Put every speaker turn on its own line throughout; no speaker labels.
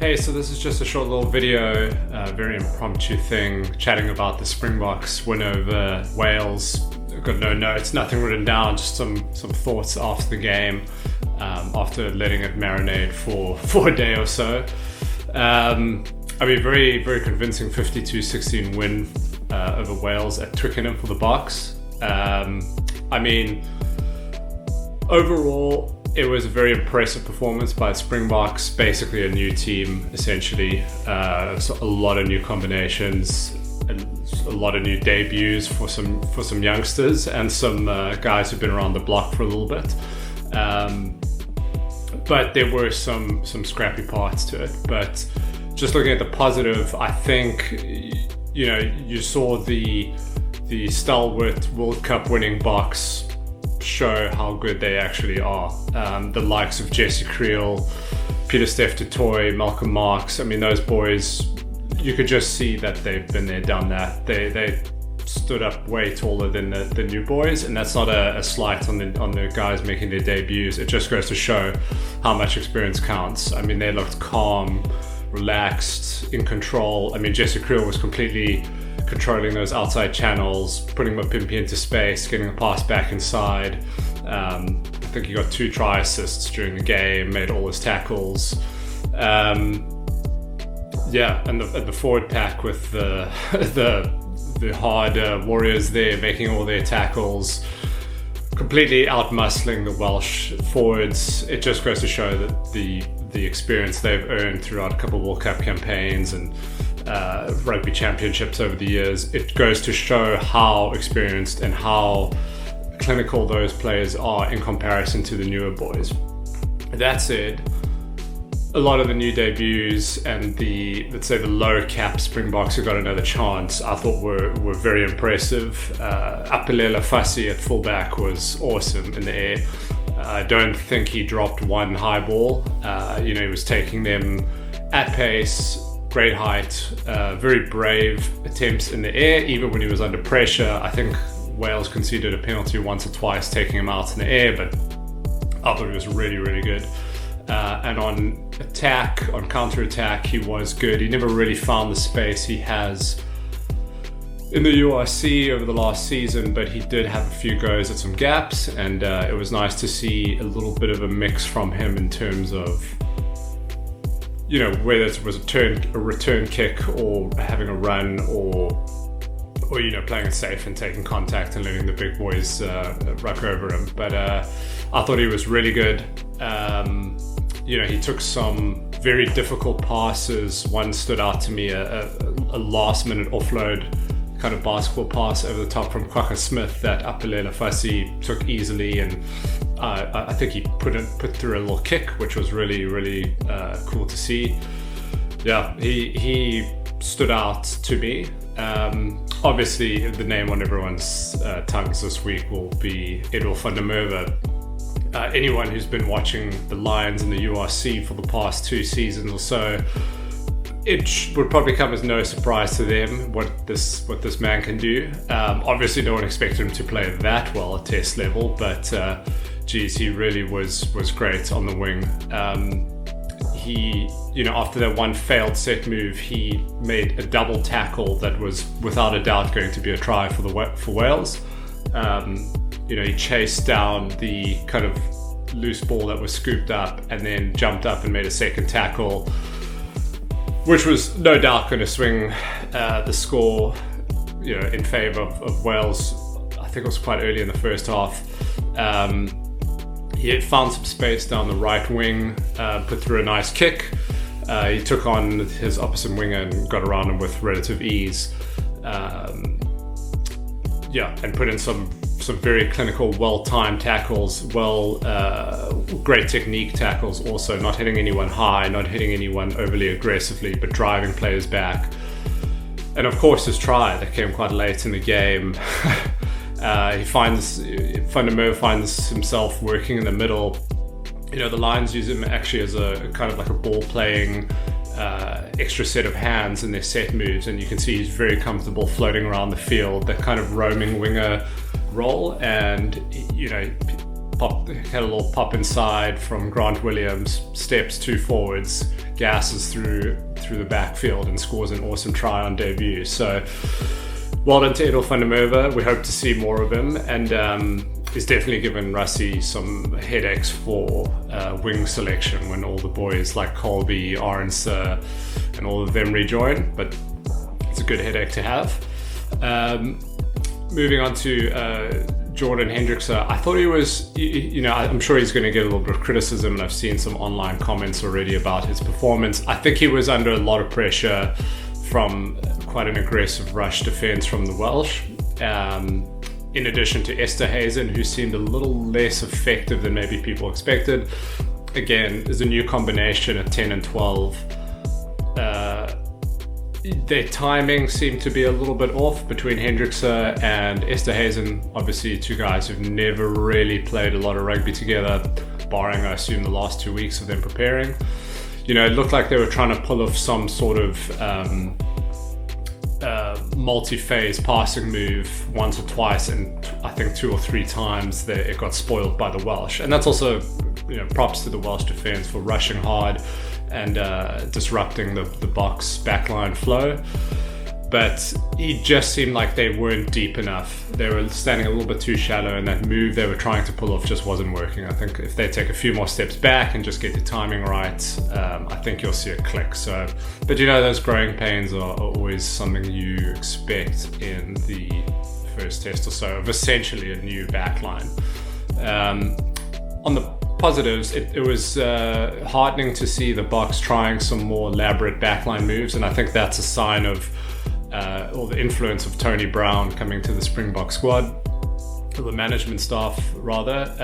Hey, so this is just a short little video, very impromptu thing, chatting about the Springboks win over Wales. I've got no notes, nothing written down, just some thoughts after the game, after letting it marinate for a day or so. Very, very convincing 52-16 win over Wales at Twickenham for the Boks. Overall, it was a very impressive performance by Springboks, basically a new team, essentially. So a lot of new combinations, and a lot of new debuts for some youngsters and some guys who've been around the block for a little bit. But there were some scrappy parts to it. But just looking at the positive, I think, you saw the stalwart World Cup winning Boks show how good they actually are. The likes of Jesse Creel, Peter Steph Dutoy, Malcolm Marks, those boys, you could just see that they've been there, done that. They stood up way taller than the new boys, and that's not a slight on the guys making their debuts. It just goes to show how much experience counts. They looked calm, relaxed, in control. Jesse Creel was completely controlling those outside channels, putting Mapimpi into space, getting a pass back inside. I think he got 2 try assists during the game, made all his tackles. And the forward pack with the hard warriors there making all their tackles, completely out-muscling the Welsh forwards. It just goes to show that the experience they've earned throughout a couple of World Cup campaigns and rugby championships over the years, it goes to show how experienced and how clinical those players are in comparison to the newer boys. That said, a lot of the new debuts and the low cap Springboks who got another chance, I thought were very impressive. Rassie at fullback was awesome in the air. I don't think he dropped one high ball. He was taking them at pace, great height, very brave attempts in the air, even when he was under pressure. I think Wales conceded a penalty once or twice taking him out in the air, but I thought he was really, really good. And on counter-attack, he was good. He never really found the space he has in the URC over the last season, but he did have a few goes at some gaps, and it was nice to see a little bit of a mix from him in terms of whether it was a return kick or having a run or playing it safe and taking contact and letting the big boys ruck over him. But I thought he was really good. He took some very difficult passes. One stood out to me, a last minute offload kind of basketball pass over the top from Kwaka Smith that Rassie took easily, and I think he put through a little kick, which was really, really cool to see. Yeah, he stood out to me. Obviously, the name on everyone's tongues this week will be Edwil van der Merwe. Anyone who's been watching the Lions in the URC for the past 2 seasons or so, it would probably come as no surprise to them what this man can do. Obviously, no one expected him to play that well at test level, but he really was great on the wing. He, after that one failed set move, he made a double tackle that was without a doubt going to be a try for Wales. He chased down the kind of loose ball that was scooped up and then jumped up and made a second tackle, which was no doubt going to swing the score, in favour of Wales. I think it was quite early in the first half. He had found some space down the right wing, put through a nice kick. He took on his opposite winger and got around him with relative ease. And put in some very clinical, well-timed tackles, great technique tackles also, not hitting anyone high, not hitting anyone overly aggressively, but driving players back. And of course his try that came quite late in the game. Van der Merwe finds himself working in the middle. The Lions use him actually as a kind of like a ball-playing extra set of hands in their set moves, and you can see he's very comfortable floating around the field, that kind of roaming winger role. And had a little pop inside from Grant Williams, steps 2 forwards, gasses through the backfield and scores an awesome try on debut. So well done to Edel van der Merwe. We hope to see more of him, and he's definitely given Rassie some headaches for wing selection when all the boys like Colby, Arnse and all of them rejoin, but it's a good headache to have. Moving on to Jordan Hendrickse, I thought he was, I'm sure he's going to get a little bit of criticism, and I've seen some online comments already about his performance. I think he was under a lot of pressure from quite an aggressive rush defence from the Welsh, in addition to Esterhuizen, who seemed a little less effective than maybe people expected. Again, there's a new combination at 10 and 12. Their timing seemed to be a little bit off between Hendrickse and Esterhuizen. Obviously, 2 guys who've never really played a lot of rugby together, barring, I assume, the last 2 weeks of them preparing. It looked like they were trying to pull off some sort of multi-phase passing move once or twice, and I think 2 or 3 times it got spoiled by the Welsh. And that's also, props to the Welsh defence for rushing hard and disrupting the Boks backline flow. But it just seemed like they weren't deep enough. They were standing a little bit too shallow, and that move they were trying to pull off just wasn't working. I think if they take a few more steps back and just get the timing right, I think you'll see a click. So, but those growing pains are always something you expect in the first test or so of essentially a new backline. On the positives, it was heartening to see the Boks trying some more elaborate backline moves, and I think that's a sign of or the influence of Tony Brown coming to the Springbok squad, or the management staff rather.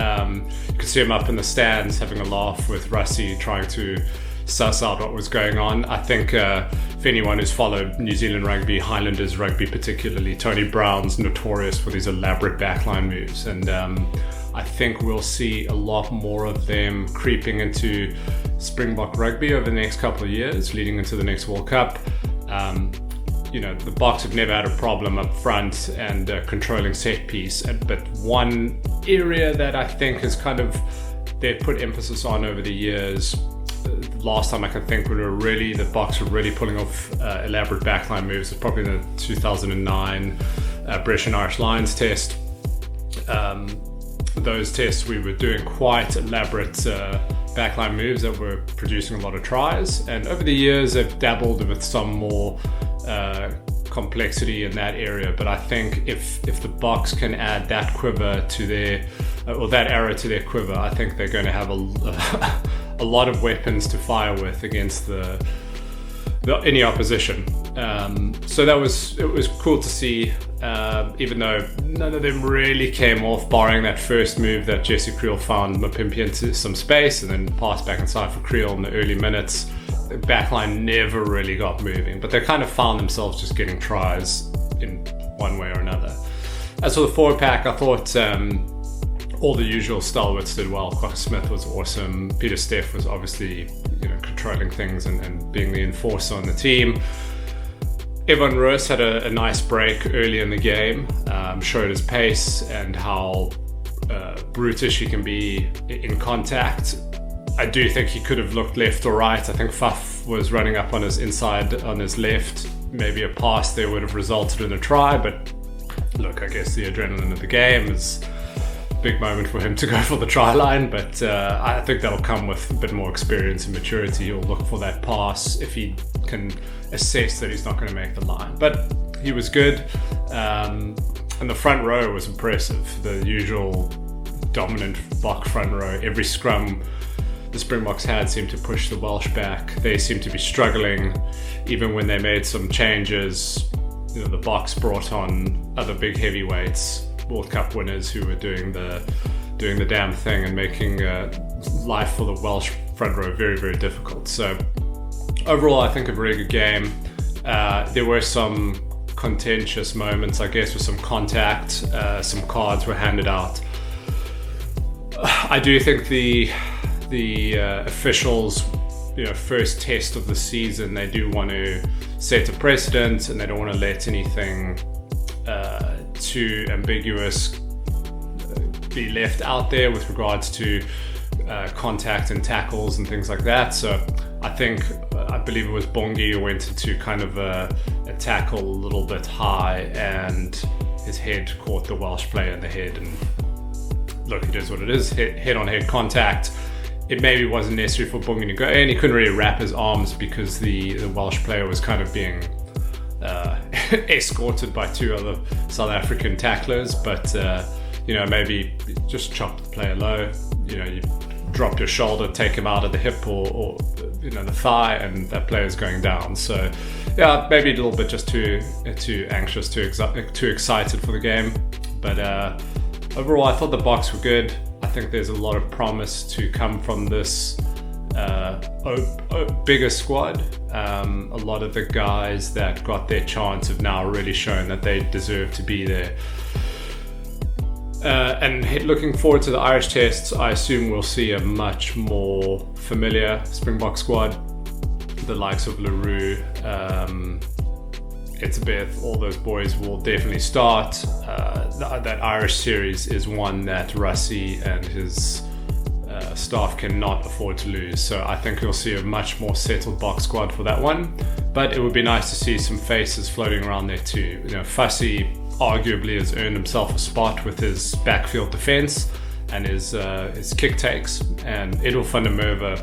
You could see him up in the stands having a laugh with Rassie, trying to suss out what was going on. I think if anyone who's followed New Zealand rugby, Highlanders rugby particularly, Tony Brown's notorious for these elaborate backline moves, and I think we'll see a lot more of them creeping into Springbok rugby over the next couple of years, leading into the next World Cup. The Boks have never had a problem up front and controlling set piece, but one area that I think is they've put emphasis on over the years, last time I can think when the Boks were really pulling off elaborate backline moves, was probably the 2009 British and Irish Lions test. Those tests we were doing quite elaborate backline moves that were producing a lot of tries, and over the years they've dabbled with some more complexity in that area. But I think if the Boks can add that quiver to that arrow to their quiver, I think they're going to have a lot of weapons to fire with against any opposition. So it was cool to see, even though none of them really came off, barring that first move that Jesse Creel found Mapimpi into some space and then passed back inside for Creel in the early minutes. The backline never really got moving, but they kind of found themselves just getting tries in one way or another. As for the forward pack, I thought all the usual stalwarts did well. Cocker Smith was awesome. Peter Steff was obviously controlling things and being the enforcer on the team. Evan Roos had a nice break early in the game, showed his pace and how brutish he can be in contact. I do think he could have looked left or right. I think Faf was running up on his inside, on his left. Maybe a pass there would have resulted in a try, but look, I guess the adrenaline of the game is a big moment for him to go for the try line, but I think that'll come with a bit more experience and maturity. He'll look for that pass if he can assess that he's not going to make the line. But he was good, and the front row was impressive. The usual dominant Bok front row. Every scrum the Springboks had seemed to push the Welsh back. They seemed to be struggling, even when they made some changes. The Boks brought on other big heavyweights, World Cup winners, who were doing the damn thing and making life for the Welsh front row very, very difficult. So overall, I think a very good game. There were some contentious moments, I guess, with some contact. Some cards were handed out. I do think the officials, first test of the season, they do want to set a precedent, and they don't want to let anything too ambiguous be left out there with regards to contact and tackles and things like that. So I believe it was Bongi who went into kind of a tackle a little bit high, and his head caught the Welsh player in the head. And look, it is what it is, head-on-head contact. It maybe wasn't necessary for Bongi to go in. He couldn't really wrap his arms because the Welsh player was kind of being escorted by two other South African tacklers. But maybe just chop the player low. You drop your shoulder, take him out of the hip or the thigh, and that player's going down. So yeah, maybe a little bit just too anxious, too excited for the game. But overall, I thought the Boks were good. I think there's a lot of promise to come from this bigger squad. A lot of the guys that got their chance have now really shown that they deserve to be there. And looking forward to the Irish tests, I assume we'll see a much more familiar Springbok squad. The likes of Leroux, Etzebeth, all those boys will definitely start. That Irish series is one that Rassie and his staff cannot afford to lose. So I think you'll see a much more settled Boks squad for that one. But it would be nice to see some faces floating around there too. Fussy arguably has earned himself a spot with his backfield defense and his kick takes. And Edel van der Merwe,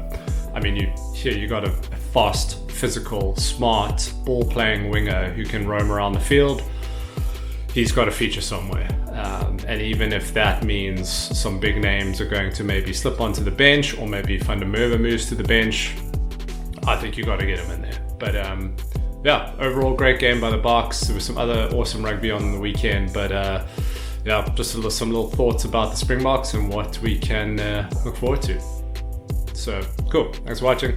I mean, you got a fast, physical, smart, ball-playing winger who can roam around the field. He's got to feature somewhere. And even if that means some big names are going to maybe slip onto the bench, or maybe van der Merwe moves to the bench, I think you got to get him in there. But overall great game by the Boks. There was some other awesome rugby on the weekend, but just some little thoughts about the Springboks and what we can look forward to. So cool, thanks for watching.